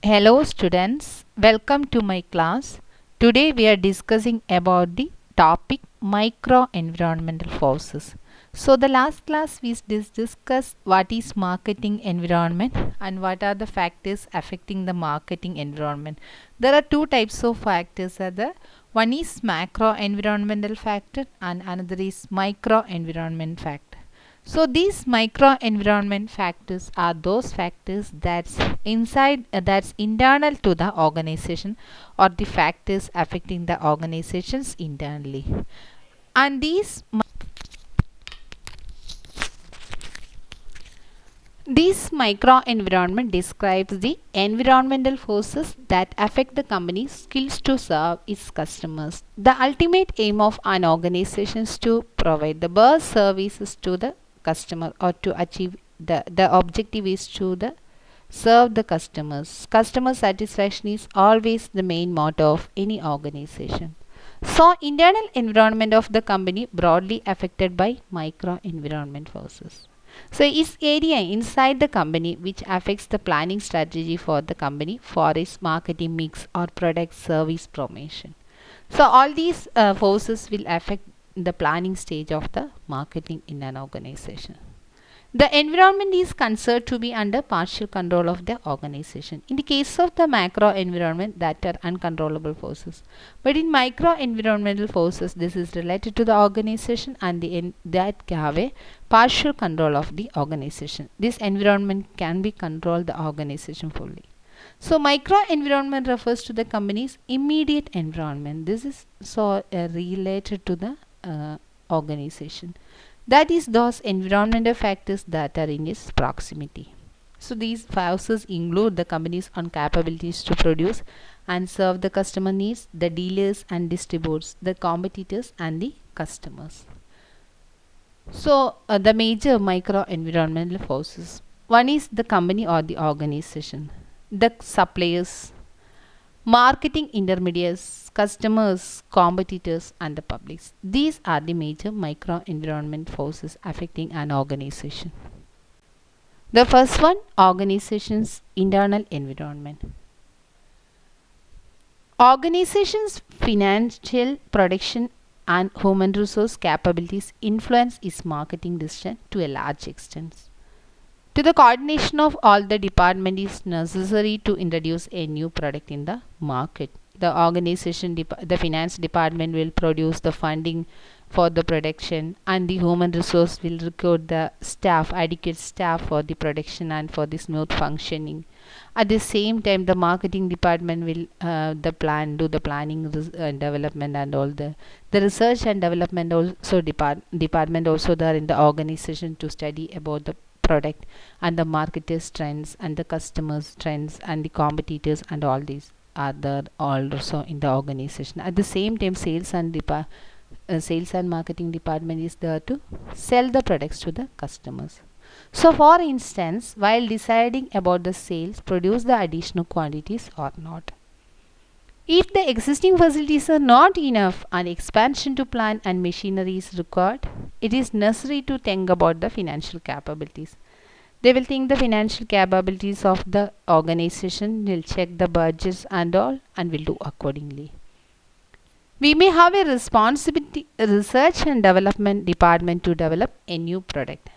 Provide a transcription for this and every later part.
Hello students, welcome to my class. Today we are discussing about the topic microenvironmental forces. So the last class we discussed what is marketing environment and what are the factors affecting the marketing environment. There are two types of factors are there. One is macro environmental factor and another is micro environment factor. So these micro environment factors are those factors that's internal to the organization or the factors affecting the organizations internally. And these micro environment describes the environmental forces that affect the company's skills to serve its customers. The ultimate aim of an organization is to provide the best services to the customer or to achieve the objective is to the serve the customers. Customer satisfaction is always the main motto of any organization. So internal environment of the company broadly affected by micro environment forces. So it's area inside the company which affects the planning strategy for the company for its marketing mix or product service promotion. So all these forces will affect the planning stage of the marketing in an organization. The environment is considered to be under partial control of the organization. In the case of the macro environment, that are uncontrollable forces. But in micro environmental forces, this is related to the organization and that have a partial control of the organization. This environment can be controlled the organization fully. So micro environment refers to the company's immediate environment. This is related to the organization. That is those environmental factors that are in its proximity. So these forces include the company's own capabilities to produce and serve the customer needs, the dealers and distributors, the competitors and the customers. So the major micro environmental forces. One is the company or the organization, the suppliers, marketing intermediaries, customers, competitors, and the publics. These are the major micro environment forces affecting an organization. The first one, organization's internal environment. Organization's financial, production, and human resource capabilities influence its marketing decision to a large extent. To the coordination of all the department is necessary to introduce a new product in the market. The organization, the finance department will produce the funding for the production, and the human resource will recruit the staff, adequate staff for the production and for the smooth functioning. At the same time, the marketing department will do the planning and development and all the research and development also department also there in the organization to study about the product and the marketers trends and the customers trends and the competitors and all these are there also in the organization. At the same time, sales and marketing department is there to sell the products to the customers. So for instance, while deciding about the sales, produce the additional quantities or not. If the existing facilities are not enough and expansion to plant and machinery is required, it is necessary to think about the financial capabilities. They will think the financial capabilities of the organization, will check the budgets and all and will do accordingly. We may have a responsibility research and development department to develop a new product.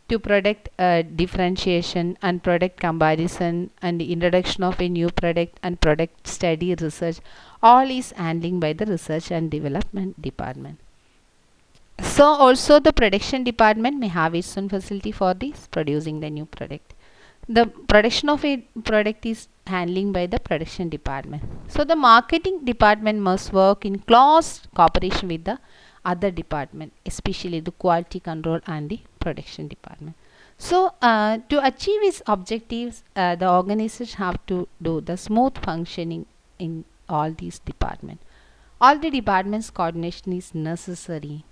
To product differentiation and product comparison and the introduction of a new product and product study research, all is handling by the research and development department. So also the production department may have its own facility for this producing the new product. The production of a product is handling by the production department. So the marketing department must work in close cooperation with the other department, especially the quality control and the production department. So to achieve its objectives, the organization have to do the smooth functioning in all these departments. All the departments coordination is necessary.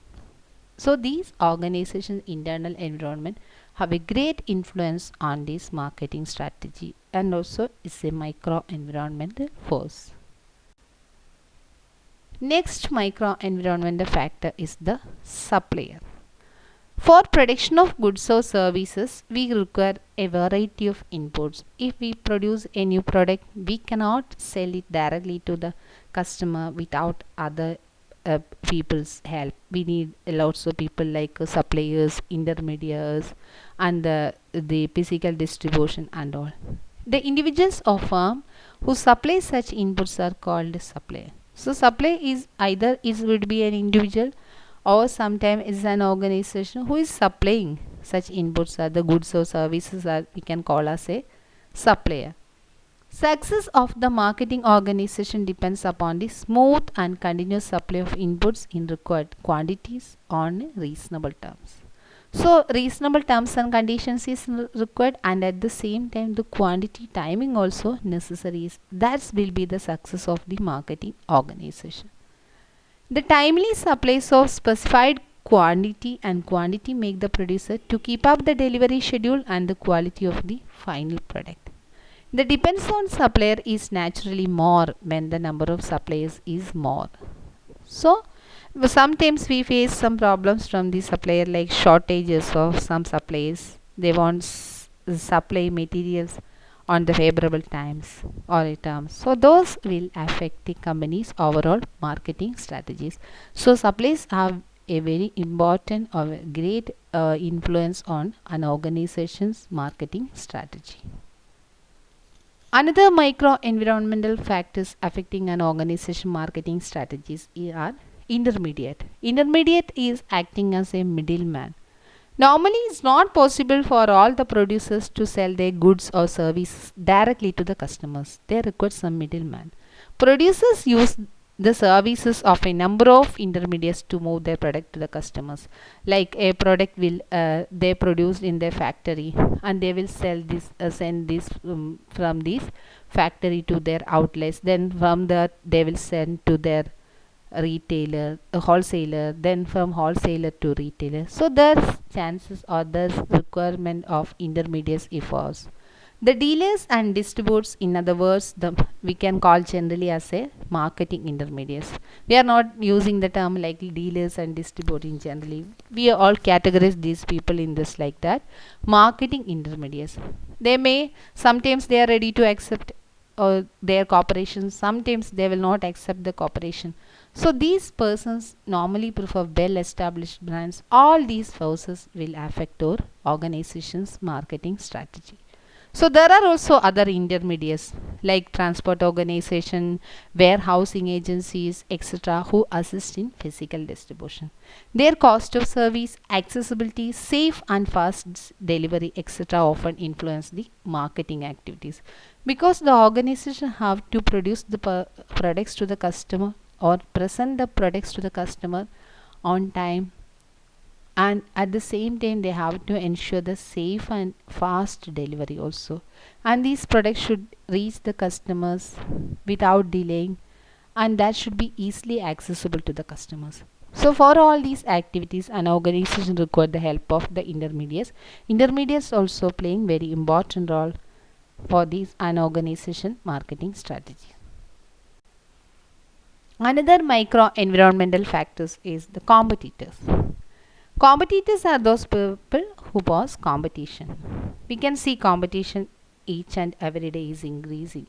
So these organizations internal environment have a great influence on this marketing strategy and also is a micro environmental force. Next micro environmental factor is the supplier. For production of goods or services, we require a variety of inputs. If we produce a new product, we cannot sell it directly to the customer without other people's help. We need lots of people like suppliers, intermediaries, and the physical distribution and all. The individuals or firm who supply such inputs are called supplier. So supply is either is would be an individual or sometimes is an organization who is supplying such inputs are the goods or services are we can call as a supplier. Success of the marketing organization depends upon the smooth and continuous supply of inputs in required quantities on reasonable terms. So reasonable terms and conditions is required, and at the same time the quantity timing also necessary is that will be the success of the marketing organization. The timely supplies of specified quantity make the producer to keep up the delivery schedule and the quality of the final product. The depends on supplier is naturally more when the number of suppliers is more. So sometimes we face some problems from the supplier like shortages of some suppliers. They want supply materials on the favorable times or terms. So those will affect the company's overall marketing strategies. So supplies have a very important or great influence on an organization's marketing strategy. Another micro environmental factors affecting an organization marketing strategies are intermediate. Intermediate is acting as a middleman. Normally, it's not possible for all the producers to sell their goods or services directly to the customers. They require some middleman. Producers use the services of a number of intermediates to move their product to the customers. Like a product will they produce in their factory, and they will sell this send this from this factory to their outlets. Then from that they will send to their retailer, a wholesaler, then from wholesaler to retailer. So there's chances or there's requirement of intermediates efforts. The dealers and distributors, in other words, we can call generally as a marketing intermediates. We are not using the term like dealers and distributing generally. We all categorize these people in this like that. Marketing intermediates. They may sometimes they are ready to accept their cooperation. Sometimes they will not accept the cooperation. So these persons normally prefer well-established brands. All these forces will affect our organization's marketing strategy. So there are also other intermediates like transport organization, warehousing agencies, etc., who assist in physical distribution. Their cost of service, accessibility, safe and fast delivery, etc., often influence the marketing activities because the organization have to produce the products to the customer or present the products to the customer on time, and at the same time they have to ensure the safe and fast delivery also, and these products should reach the customers without delaying, and that should be easily accessible to the customers. So for all these activities an organization require the help of the intermediates also playing very important role for these an organization marketing strategy. Another micro environmental factors is the competitors. Competitors are those people who pose competition. We can see competition each and every day is increasing.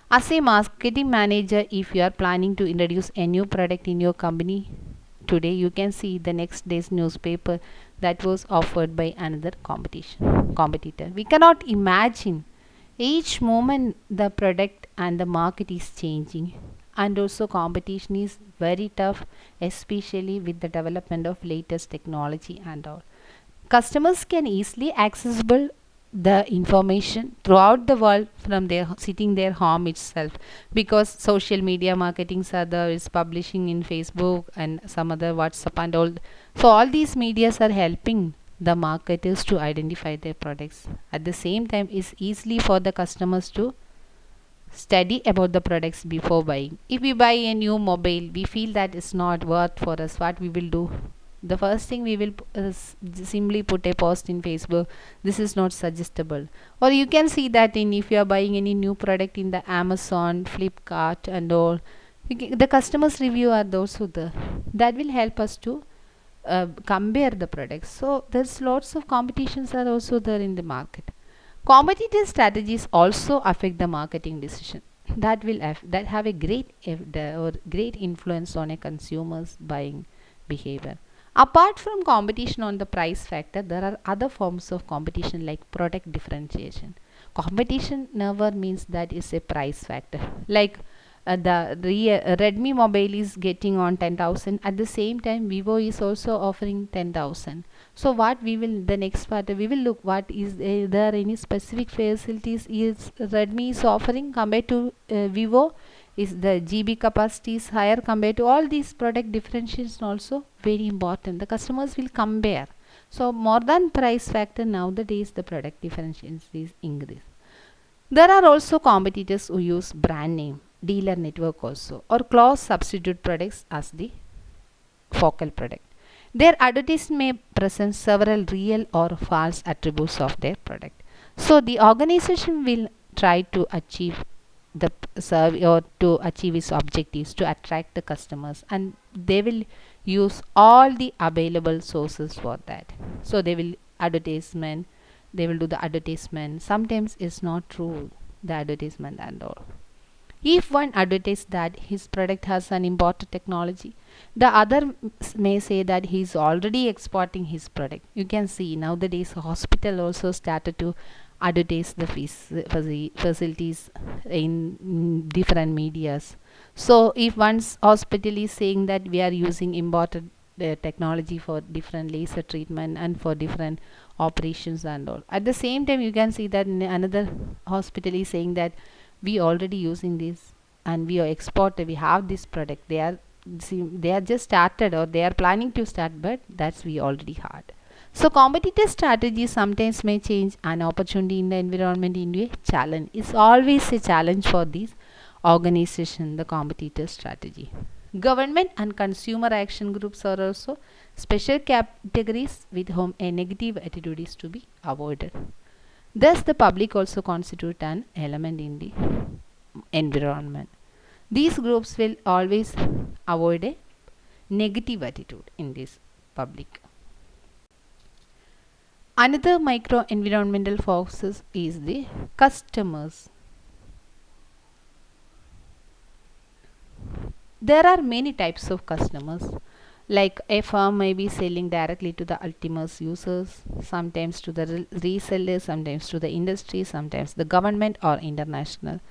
As a marketing manager, if you are planning to introduce a new product in your company, today you can see the next day's newspaper that was offered by another competitor. We cannot imagine each moment the product and the market is changing, and also competition is very tough, especially with the development of latest technology and all. Customers can easily accessible the information throughout the world from their sitting their home itself, because social media marketings are there, is publishing in Facebook and some other WhatsApp and all. So all these medias are helping the marketers to identify their products. At the same time, it's easily for the customers to study about the products before buying. If we buy a new mobile, we feel that it's not worth for us. What we will do? The first thing we will simply put a post in Facebook. This is not suggestible. Or you can see that in if you are buying any new product in the Amazon, Flipkart, and all, the customers review are those who the that will help us to compare the products. So there's lots of competitions are also there in the market. Competitive strategies also affect the marketing decision that will that have a or great influence on a consumer's buying behavior. Apart from competition on the price factor, there are other forms of competition like product differentiation. Competition never means that is a price factor. Like Redmi mobile is getting on 10,000. At the same time, Vivo is also offering 10,000. So what we will the next part we will look what is there any specific facilities is Redmi is offering compared to Vivo. Is the GB capacity is higher compared to all these product differentiation also very important. The customers will compare. So more than price factor nowadays the product differentiation is increased. There are also competitors who use brand name, dealer network also, or close substitute products as the focal product. Their advertisement may present several real or false attributes of their product. So the organization will try to achieve the survey or to achieve its objectives to attract the customers, and they will use all the available sources for that. So they will advertisement, they will do the advertisement. Sometimes it's not true the advertisement and all. If one advertises that his product has an imported technology, the other may say that he is already exporting his product. You can see nowadays hospital also started to advertise the facilities in different medias. So if one's hospital is saying that we are using imported technology for different laser treatment and for different operations and all, at the same time you can see that another hospital is saying that we already using this and we are exporter, we have this product. They are just started or they are planning to start, but that's we already had. So competitive strategy sometimes may change an opportunity in the environment into a challenge. It's always a challenge for these organization, the competitive strategy. Government and consumer action groups are also special categories with whom a negative attitude is to be avoided. Thus, the public also constitute an element in the environment. These groups will always avoid a negative attitude in this public. Another micro environmental forces is the customers. There are many types of customers. Like a firm may be selling directly to the ultimate users, sometimes to the resellers, sometimes to the industry, sometimes the government or international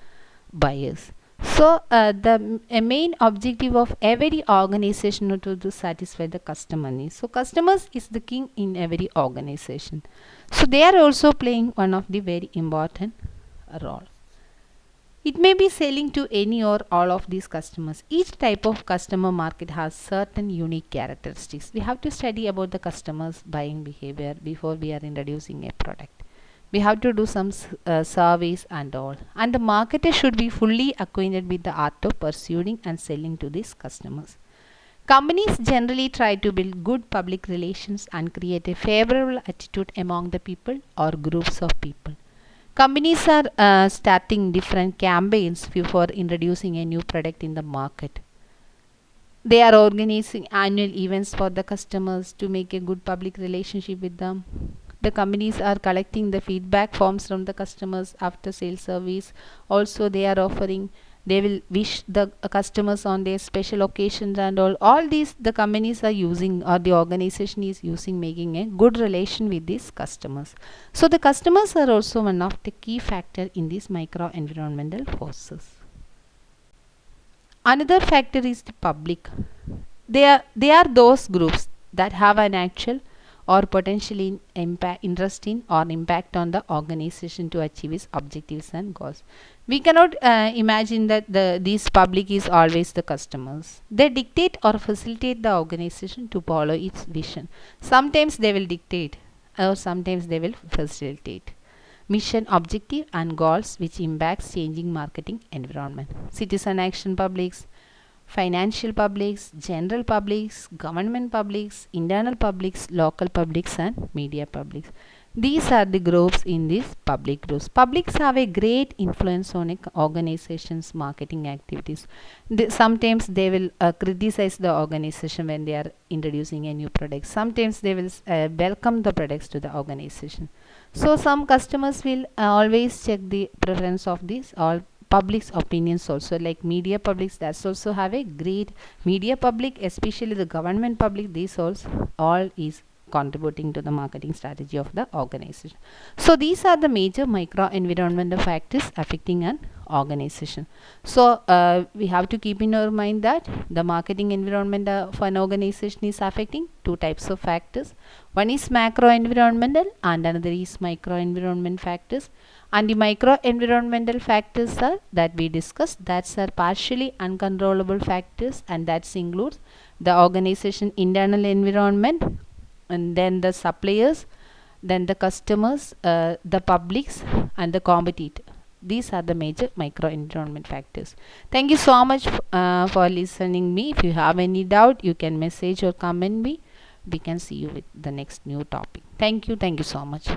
buyers. So the main objective of every organization is to satisfy the customer needs. So customers is the king in every organization. So they are also playing one of the very important role. It may be selling to any or all of these customers. Each type of customer market has certain unique characteristics. We have to study about the customers' buying behavior before we are introducing a product. We have to do some surveys and all. And the marketer should be fully acquainted with the art of pursuing and selling to these customers. Companies generally try to build good public relations and create a favorable attitude among the people or groups of people. Companies are starting different campaigns before introducing a new product in the market. They are organizing annual events for the customers to make a good public relationship with them. The companies are collecting the feedback forms from the customers after sales service. Also, they are offering, they will wish the customers on their special occasions and all these the companies are using or the organization is using, making a good relation with these customers. So the customers are also one of the key factor in these micro environmental forces. Another factor is the public. They are those groups that have an actual or potentially interest in or impact on the organization to achieve its objectives and goals. We cannot imagine that this public is always the customers. They dictate or facilitate the organization to follow its vision. Sometimes they will dictate or sometimes they will facilitate mission, objective and goals which impacts changing marketing environment. Citizen action publics, financial publics, general publics, government publics, internal publics, local publics and media publics. These are the groups in these public groups. Publics have a great influence on a organization's marketing activities. Sometimes they will criticize the organization when they are introducing a new product. Sometimes they will welcome the products to the organization. So some customers will always check the preference of these all public's opinions also, like media publics. That's also have a great media public, especially the government public. These also all is contributing to the marketing strategy of the organization. So these are the major micro environmental factors affecting an organization. So we have to keep in our mind that the marketing environment of an organization is affecting two types of factors. One is macro environmental and another is micro environment factors. And the micro environmental factors are that we discussed, that's are partially uncontrollable factors, and that includes the organization internal environment, and then the suppliers, then the customers, the publics, and the competitor. These are the major micro environment factors. Thank you so much for listening me. If you have any doubt, you can message or comment me. We can see you with the next new topic. Thank you so much.